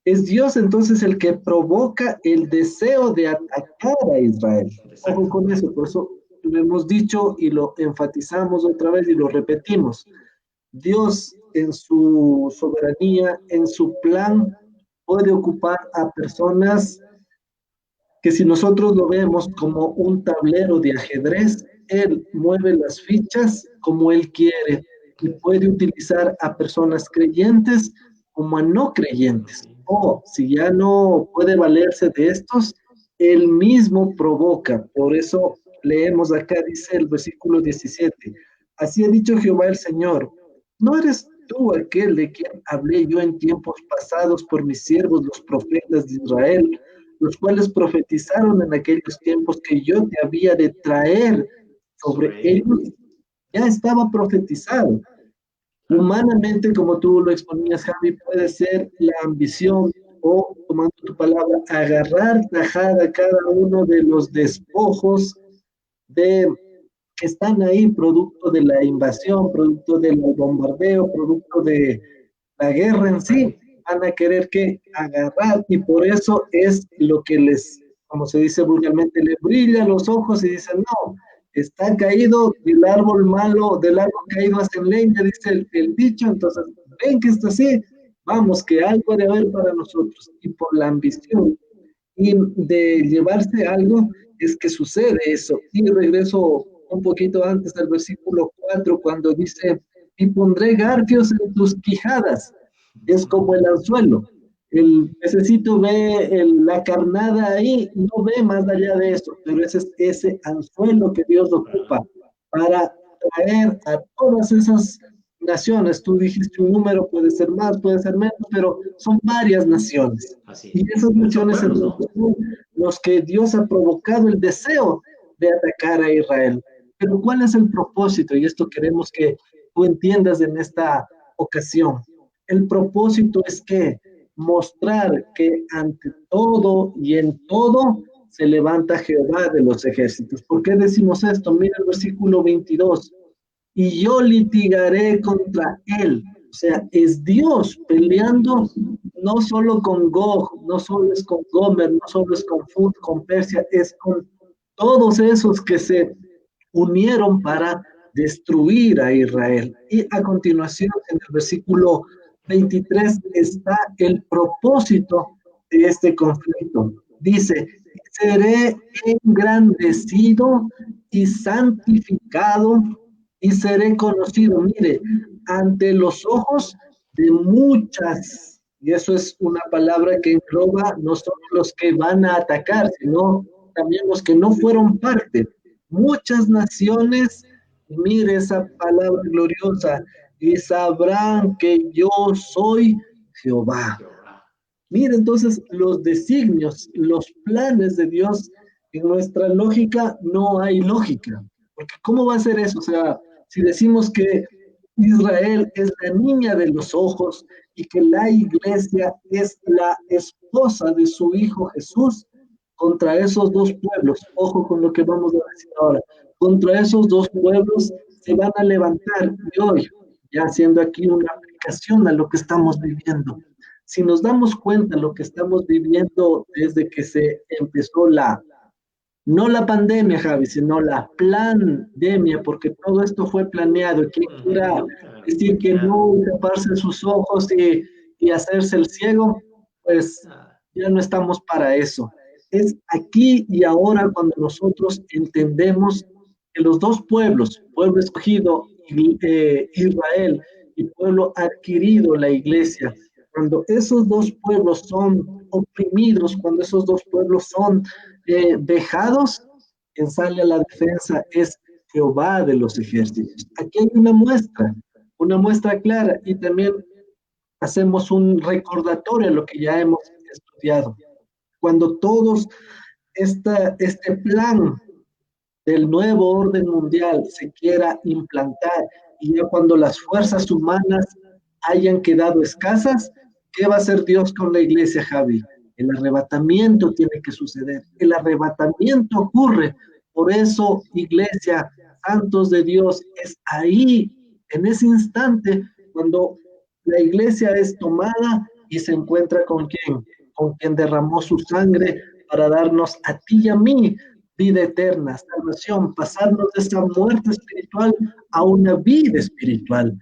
Es Dios entonces el que provoca el deseo de atacar a Israel. Ojo con eso, por eso lo hemos dicho y lo enfatizamos otra vez y lo repetimos. Dios en su soberanía, en su plan, puede ocupar a personas que si nosotros lo vemos como un tablero de ajedrez, Él mueve las fichas como Él quiere y puede utilizar a personas creyentes como a no creyentes. O si ya no puede valerse de estos, Él mismo provoca. Por eso leemos acá, dice el versículo 17, así ha dicho Jehová el Señor, ¿no eres tú aquel de quien hablé yo en tiempos pasados por mis siervos los profetas de Israel, los cuales profetizaron en aquellos tiempos que yo te había de traer sobre ellos? Ya estaba profetizado. Humanamente, como tú lo exponías, Javi, puede ser la ambición o, tomando tu palabra, agarrar tajada cada uno de los despojos que están ahí, producto de la invasión, producto del bombardeo, producto de la guerra en sí. Van a querer que agarrar y por eso es lo que les, como se dice vulgarmente, le brilla los ojos y dicen, no, está caído del árbol malo, del árbol caído hacen leña, dice el dicho, entonces ven que está así, vamos, que algo ha de haber para nosotros. Y por la ambición y de llevarse algo es que sucede eso. Y regreso un poquito antes al versículo 4 cuando dice, y pondré garfios en tus quijadas. Es como el anzuelo. El pececito ve la carnada ahí, no ve más allá de eso, pero ese es ese anzuelo que Dios ocupa para traer a todas esas naciones. Tú dijiste un número, puede ser más, puede ser menos, pero son varias naciones. Y esas naciones son los que Dios ha provocado el deseo de atacar a Israel. Pero ¿cuál es el propósito? Y esto queremos que tú entiendas en esta ocasión. El propósito es que mostrar que ante todo y en todo se levanta Jehová de los ejércitos. ¿Por qué decimos esto? Mira el versículo 22. Y yo litigaré contra él O sea, es Dios peleando no solo con Gog, no solo es con Gomer, no solo es con Fut, con Persia, es con todos esos que se unieron para destruir a Israel. Y a continuación, en el versículo 23, está el propósito de este conflicto. Dice, seré engrandecido y santificado y seré conocido, mire, ante los ojos de muchas. Y eso es una palabra que engloba no solo los que van a atacar, sino también los que no fueron parte. Muchas naciones, mire esa palabra gloriosa, y sabrán que yo soy Jehová. Mire entonces los designios, los planes de Dios. En nuestra lógica no hay lógica, porque ¿cómo va a ser eso? O sea, si decimos que Israel es la niña de los ojos y que la iglesia es la esposa de su hijo Jesús, contra esos dos pueblos, ojo con lo que vamos a decir ahora, contra esos dos pueblos se van a levantar. Y hoy, ya haciendo aquí una aplicación a lo que estamos viviendo, si nos damos cuenta de lo que estamos viviendo desde que se empezó no la pandemia, Javi, sino la pandemia, porque todo esto fue planeado. Quien quiera decir que no, taparse sus ojos y hacerse el ciego, pues ya no estamos para eso. Es aquí y ahora cuando nosotros entendemos que los dos pueblos, pueblo escogido, Israel, y pueblo adquirido, la iglesia, cuando esos dos pueblos son oprimidos, cuando esos dos pueblos son vejados, quien sale a la defensa es Jehová de los ejércitos. Aquí hay una muestra clara, y también hacemos un recordatorio de lo que ya hemos estudiado. Cuando todos este plan del nuevo orden mundial se quiera implantar, y ya cuando las fuerzas humanas hayan quedado escasas, ¿qué va a hacer Dios con la iglesia, Javi? El arrebatamiento tiene que suceder. El arrebatamiento ocurre. Por eso, iglesia, santos de Dios, es ahí, en ese instante, cuando la iglesia es tomada y se encuentra con quién, con quien derramó su sangre para darnos a ti y a mí vida eterna, salvación, pasarnos de esa muerte espiritual a una vida espiritual.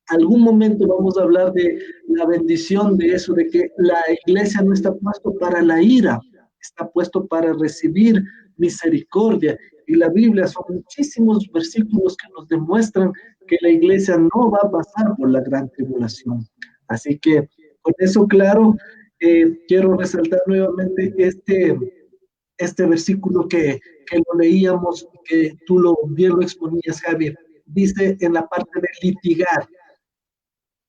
Algún momento vamos a hablar de la bendición de eso, de que la iglesia no está puesto para la ira, está puesto para recibir misericordia. Y la Biblia son muchísimos versículos que nos demuestran que la iglesia no va a pasar por la gran tribulación. Así que con eso claro, quiero resaltar nuevamente este versículo que lo leíamos, que tú bien lo exponías, Javier. Dice en la parte de litigar,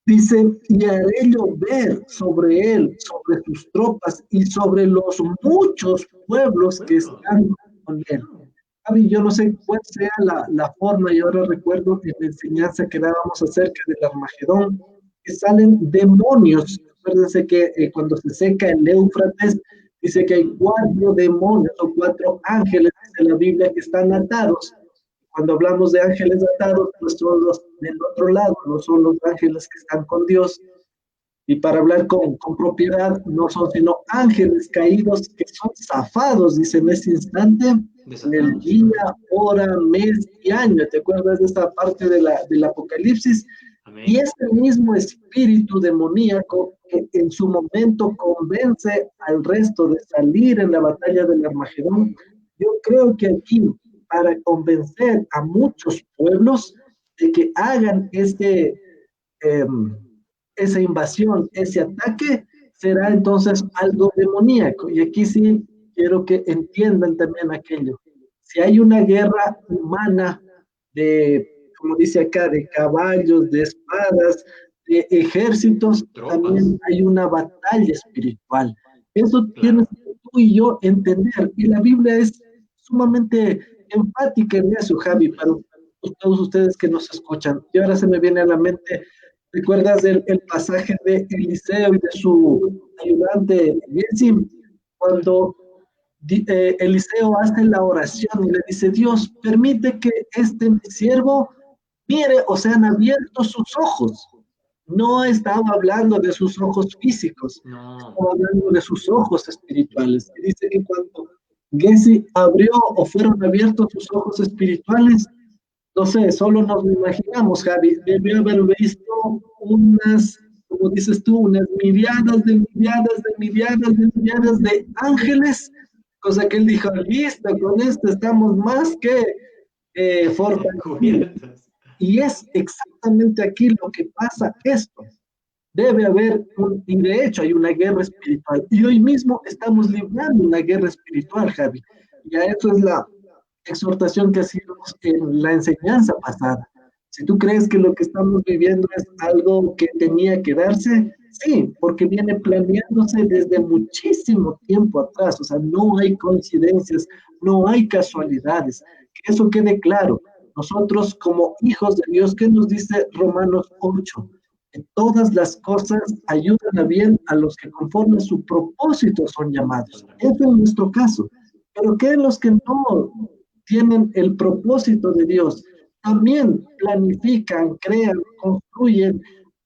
dice, y haré llover sobre él, sobre sus tropas y sobre los muchos pueblos que están con él. Javi, yo no sé cuál sea la forma, y ahora recuerdo en la enseñanza que dábamos acerca del Armagedón, que salen demonios. Acuérdense que cuando se seca el Éufrates, dice que hay 4 demonios o 4 ángeles, dice la Biblia, que están atados. Cuando hablamos de ángeles atados, pues son los del otro lado, no son los ángeles que están con Dios. Y para hablar con propiedad, no son sino ángeles caídos que son zafados, dice en ese instante, en el día, hora, mes y año. ¿Te acuerdas de esta parte del Apocalipsis? Amén. Y ese mismo espíritu demoníaco que en su momento convence al resto de salir en la batalla del Armagedón, yo creo que aquí, para convencer a muchos pueblos de que hagan esa invasión, ese ataque, será entonces algo demoníaco. Y aquí sí quiero que entiendan también aquello. Si hay una guerra humana de, como dice acá, de caballos, de espadas, de ejércitos, también hay una batalla espiritual. Eso tienes que tú y yo entender. Y la Biblia es sumamente enfática en eso, Javi, para todos ustedes que nos escuchan. Y ahora se me viene a la mente, ¿recuerdas el pasaje de Eliseo y de su ayudante Giezi? Cuando Eliseo hace la oración y le dice, Dios, permite que mi siervo mire o sean abiertos sus ojos. No estaba hablando de sus ojos físicos, No. estaba hablando de sus ojos espirituales. Y dice que cuando Gessi abrió o fueron abiertos sus ojos espirituales, no sé, solo nos lo imaginamos, Javi, debió haber visto unas, como dices tú, unas miriadas de ángeles, cosa que él dijo, listo, con esto estamos más que fortalecidos. Cubiertas. Y es exactamente aquí lo que pasa esto. Debe haber, y de hecho hay una guerra espiritual. Y hoy mismo estamos librando una guerra espiritual, Javi. Y a eso es la exhortación que hacíamos en la enseñanza pasada. Si tú crees que lo que estamos viviendo es algo que tenía que darse, sí, porque viene planeándose desde muchísimo tiempo atrás. O sea, no hay coincidencias, no hay casualidades. Que eso quede claro. Nosotros como hijos de Dios, ¿qué nos dice Romanos 8? Que todas las cosas ayudan a bien a los que conforme a su propósito son llamados. Eso es nuestro caso. Pero ¿qué los que no tienen el propósito de Dios? También planifican, crean, construyen,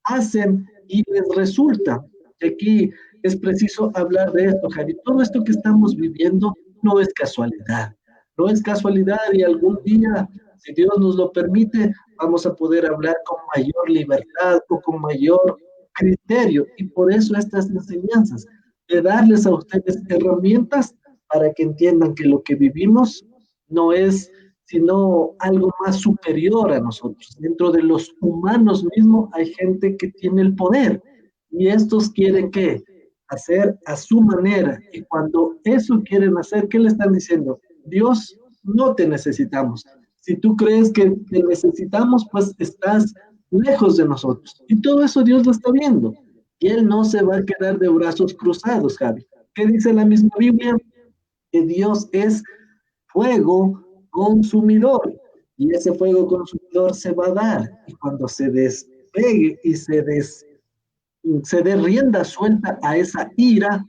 hacen y les resulta. Y aquí es preciso hablar de esto, Javi. Todo esto que estamos viviendo no es casualidad. No es casualidad y algún día, si Dios nos lo permite, vamos a poder hablar con mayor libertad o con mayor criterio. Y por eso estas enseñanzas, de darles a ustedes herramientas para que entiendan que lo que vivimos no es sino algo más superior a nosotros. Dentro de los humanos mismos hay gente que tiene el poder y estos quieren que hacer a su manera. Y cuando eso quieren hacer, ¿qué le están diciendo? Dios, no te necesitamos. Si tú crees que te necesitamos, pues estás lejos de nosotros. Y todo eso Dios lo está viendo. Y Él no se va a quedar de brazos cruzados, Javi. ¿Qué dice la misma Biblia? Que Dios es fuego consumidor. Y ese fuego consumidor se va a dar. Y cuando se despegue y se dé rienda suelta a esa ira,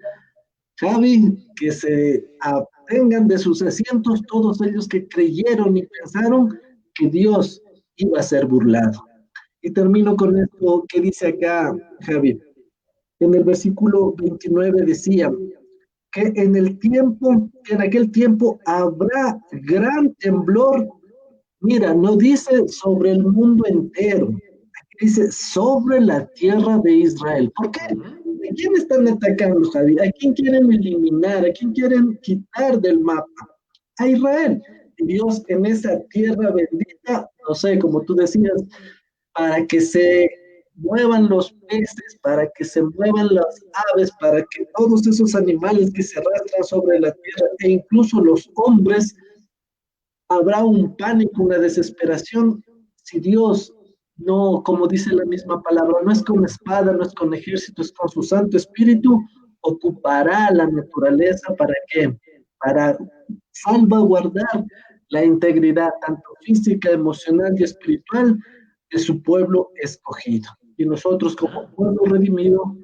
Javi, que se atengan de sus asientos todos ellos que creyeron y pensaron que Dios iba a ser burlado. Y termino con esto que dice acá, Javi. En el versículo 29 decía, que en el tiempo, que en aquel tiempo habrá gran temblor. Mira, no dice sobre el mundo entero, dice sobre la tierra de Israel. ¿Por qué? ¿A quién están atacando, Javi? ¿A quién quieren eliminar? ¿A quién quieren quitar del mapa? A Israel. Y Dios en esa tierra bendita, no sé, como tú decías, para que se muevan los peces, para que se muevan las aves, para que todos esos animales que se arrastran sobre la tierra e incluso los hombres, habrá un pánico, una desesperación. Si Dios no, como dice la misma palabra, no es con espada, no es con ejército, es con su Santo Espíritu, ocupará la naturaleza para qué? Para salvaguardar la integridad tanto física, emocional y espiritual de su pueblo escogido. Y nosotros como pueblo redimido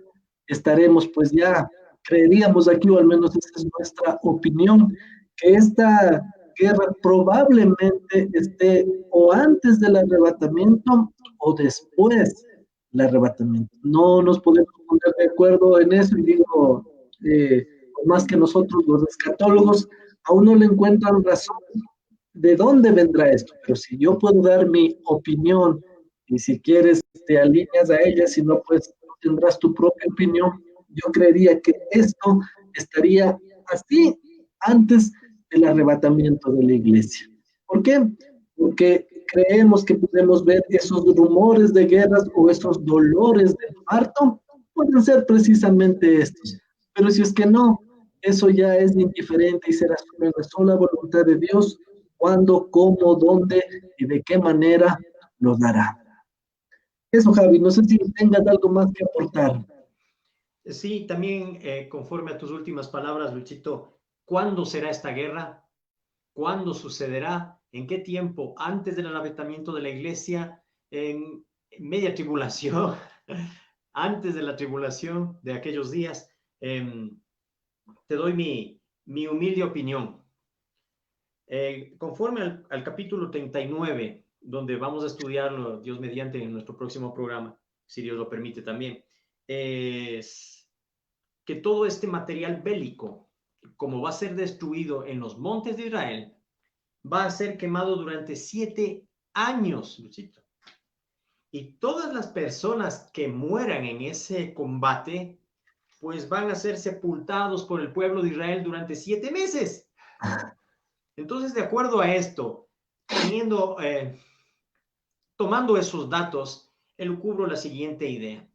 estaremos pues ya, creeríamos aquí, o al menos esa es nuestra opinión, que esta guerra probablemente esté o antes del arrebatamiento o después del arrebatamiento. No nos podemos poner de acuerdo en eso y digo, más que nosotros los escatólogos, aún no le encuentran razón de dónde vendrá esto, pero si yo puedo dar mi opinión y si quieres te alineas a ella, si no, pues tendrás tu propia opinión. Yo creería que esto estaría así antes del arrebatamiento de la iglesia. ¿Por qué? Porque creemos que podemos ver esos rumores de guerras o esos dolores de parto, pueden ser precisamente estos. Pero si es que no, eso ya es indiferente y será sobre la sola voluntad de Dios cuándo, cómo, dónde y de qué manera lo dará. Eso, Javi, no sé si tengas algo más que aportar. Sí, también conforme a tus últimas palabras, Luchito, ¿cuándo será esta guerra? ¿Cuándo sucederá? ¿En qué tiempo? ¿Antes del arrebatamiento de la iglesia? ¿En media tribulación? ¿Antes de la tribulación de aquellos días? Te doy mi humilde opinión. Conforme al capítulo 39, donde vamos a estudiarlo, Dios mediante, en nuestro próximo programa, si Dios lo permite también, es que todo este material bélico, como va a ser destruido en los montes de Israel, va a ser quemado durante 7 años, Luchito. Y todas las personas que mueran en ese combate, pues van a ser sepultados por el pueblo de Israel durante 7 meses. Entonces, de acuerdo a esto, tomando esos datos, elucubro la siguiente idea,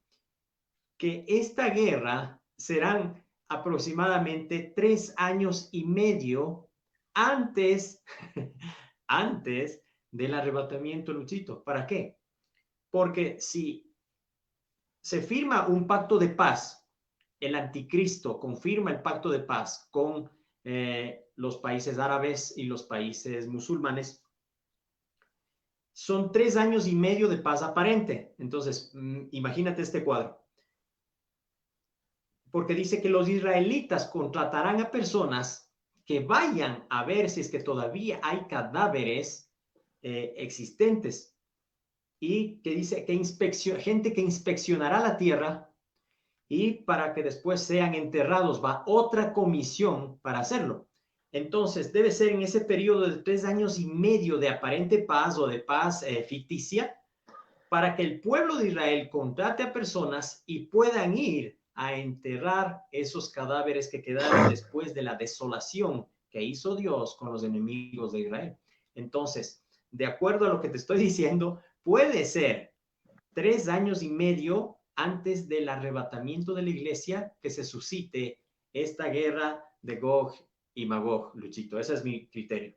que esta guerra serán aproximadamente 3 años y medio antes, antes del arrebatamiento, Luchito. ¿Para qué? Porque si se firma un pacto de paz, el anticristo confirma el pacto de paz con los países árabes y los países musulmanes, son 3 años y medio de paz aparente. Entonces, imagínate este cuadro. Porque dice que los israelitas contratarán a personas que vayan a ver si es que todavía hay cadáveres existentes, y que dice que gente que inspeccionará la tierra, y para que después sean enterrados va otra comisión para hacerlo. Entonces debe ser en ese periodo de 3 años y medio de aparente paz o de paz ficticia, para que el pueblo de Israel contrate a personas y puedan ir a enterrar esos cadáveres que quedaron después de la desolación que hizo Dios con los enemigos de Israel. Entonces, de acuerdo a lo que te estoy diciendo, puede ser 3 años y medio antes del arrebatamiento de la iglesia que se suscite esta guerra de Gog y Magog, Luchito. Ese es mi criterio.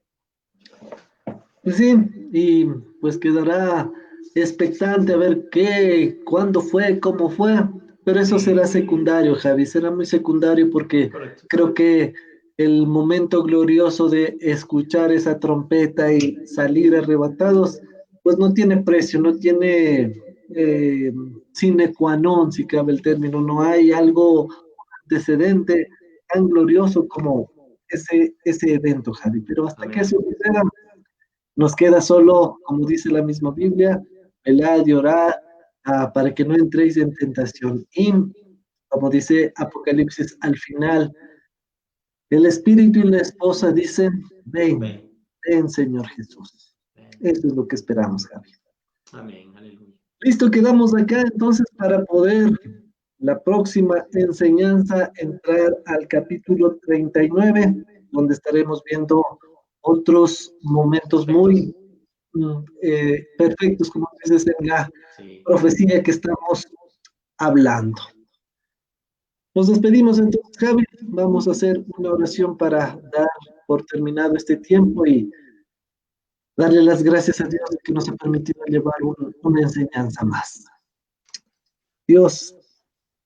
Pues sí, y pues quedará expectante a ver qué, cuándo fue, cómo fue, pero eso será secundario, Javi, será muy secundario porque Correcto. creo que el momento glorioso de escuchar esa trompeta y salir arrebatados, pues no tiene precio, no tiene sine qua non, si cabe el término, no hay algo antecedente tan glorioso como ese evento, Javi, pero hasta que eso suceda, nos queda solo, como dice la misma Biblia, velar y orar para que no entréis en tentación. Y, como dice Apocalipsis al final, el Espíritu y la esposa dicen, ven, ven Señor Jesús. Eso es lo que esperamos, Javi. Amén, aleluya. Listo, quedamos acá entonces para poder la próxima enseñanza entrar al capítulo 39, donde estaremos viendo otros momentos muy perfectos, como dices, en la profecía que estamos hablando. Nos despedimos entonces, Javi. Vamos a hacer una oración para dar por terminado este tiempo y darle las gracias a Dios que nos ha permitido llevar una enseñanza más. Dios,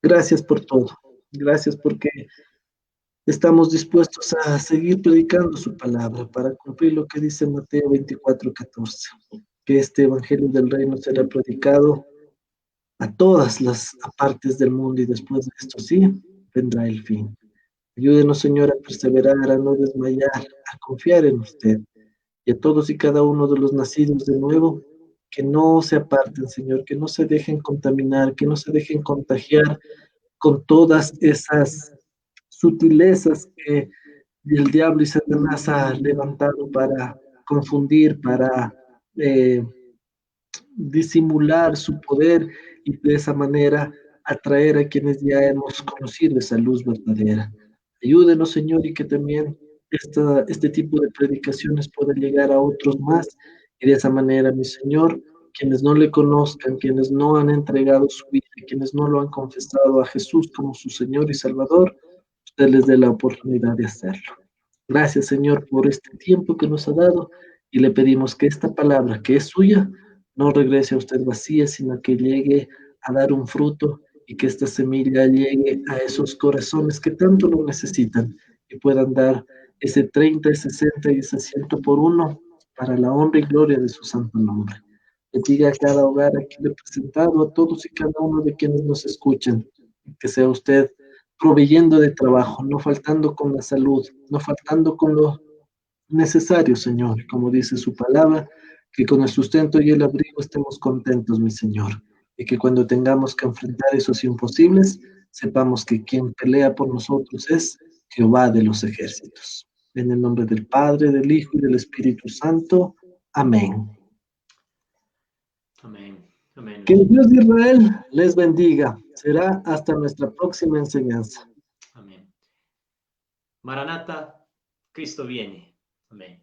gracias por todo. Gracias porque estamos dispuestos a seguir predicando su palabra para cumplir lo que dice Mateo 24:14, que este evangelio del reino será predicado a todas las partes del mundo y después de esto sí, vendrá el fin. Ayúdenos, Señor, a perseverar, a no desmayar, a confiar en usted y a todos y cada uno de los nacidos de nuevo, que no se aparten, Señor, que no se dejen contaminar, que no se dejen contagiar con todas esas sutilezas que el diablo y Satanás ha levantado para confundir, para disimular su poder y de esa manera atraer a quienes ya hemos conocido esa luz verdadera. Ayúdenos, Señor, y que también este tipo de predicaciones pueda llegar a otros más y de esa manera, mi Señor, quienes no le conozcan, quienes no han entregado su vida, quienes no lo han confesado a Jesús como su Señor y Salvador, usted les dé la oportunidad de hacerlo. Gracias, Señor, por este tiempo que nos ha dado y le pedimos que esta palabra que es suya no regrese a usted vacía, sino que llegue a dar un fruto y que esta semilla llegue a esos corazones que tanto lo necesitan y puedan dar ese 30, 60 y ese 100 por uno para la honra y gloria de su santo nombre. Bendiga a cada hogar aquí representado, a todos y cada uno de quienes nos escuchan, que sea usted proveyendo de trabajo, no faltando con la salud, no faltando con lo necesario, Señor, como dice su palabra, que con el sustento y el abrigo estemos contentos, mi Señor. y que cuando tengamos que enfrentar esos imposibles, sepamos que quien pelea por nosotros es Jehová de los ejércitos. En el nombre del Padre, del Hijo y del Espíritu Santo. Amén. Amén. Amén. Que el Dios de Israel les bendiga. Será hasta nuestra próxima enseñanza. Amén. Maranata, Cristo viene. Amén.